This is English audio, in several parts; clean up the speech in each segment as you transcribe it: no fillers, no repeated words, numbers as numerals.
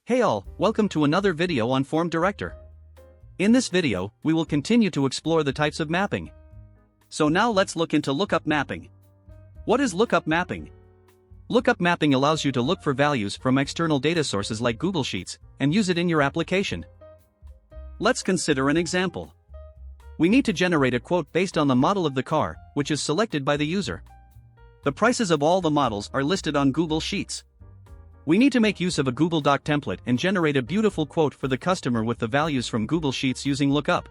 Hey all, welcome to another video on Form Director. In this video, we will continue to explore the types of mapping. So now let's look into lookup mapping. What is lookup mapping? Lookup mapping allows you to look for values from external data sources like Google Sheets and use it in your application. Let's consider an example. We need to generate a quote based on the model of the car, which is selected by the user. The prices of all the models are listed on Google Sheets. We need to make use of a Google Doc template and generate a beautiful quote for the customer with the values from Google Sheets using Lookup.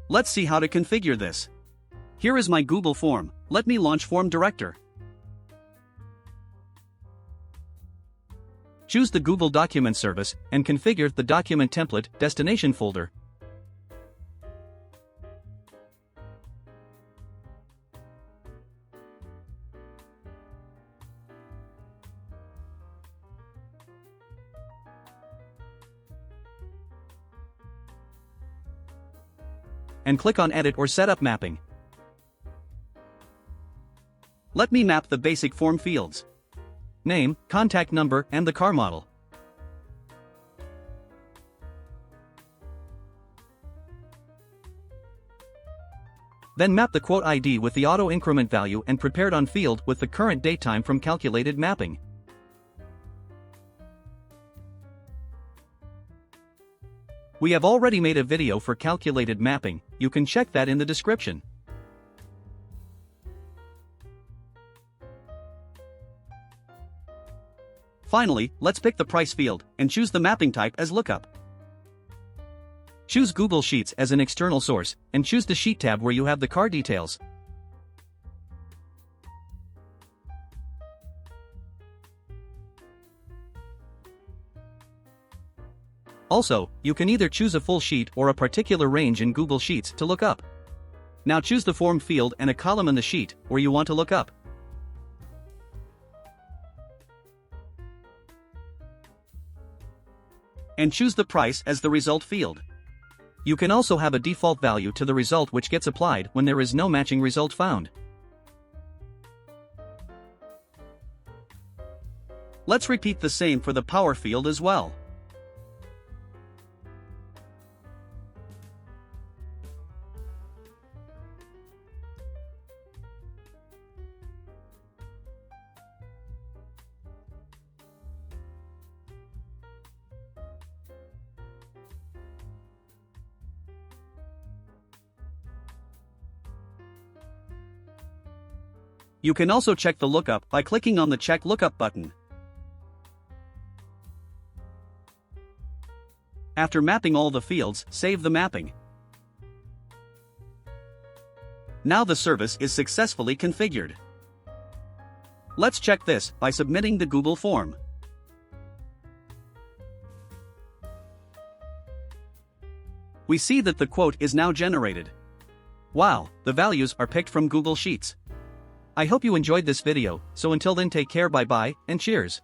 Let's see how to configure this. Here is my Google form. Let me launch Form Director. Choose the Google Document service and configure the document template destination folder. And click on Edit or Setup Mapping. Let me map the basic form fields: name, contact number, and the car model. Then map the quote ID with the auto increment value and prepared on field with the current date time from calculated mapping. We have already made a video for calculated mapping, you can check that in the description. Finally, let's pick the price field and choose the mapping type as lookup. Choose Google Sheets as an external source and choose the Sheet tab where you have the car details. Also, you can either choose a full sheet or a particular range in Google Sheets to look up. Now choose the form field and a column in the sheet where you want to look up. And choose the price as the result field. You can also have a default value to the result which gets applied when there is no matching result found. Let's repeat the same for the power field as well. You can also check the lookup by clicking on the Check Lookup button. After mapping all the fields, save the mapping. Now the service is successfully configured. Let's check this by submitting the Google form. We see that the quote is now generated. Wow, the values are picked from Google Sheets. I hope you enjoyed this video, so until then take care, bye bye, and cheers.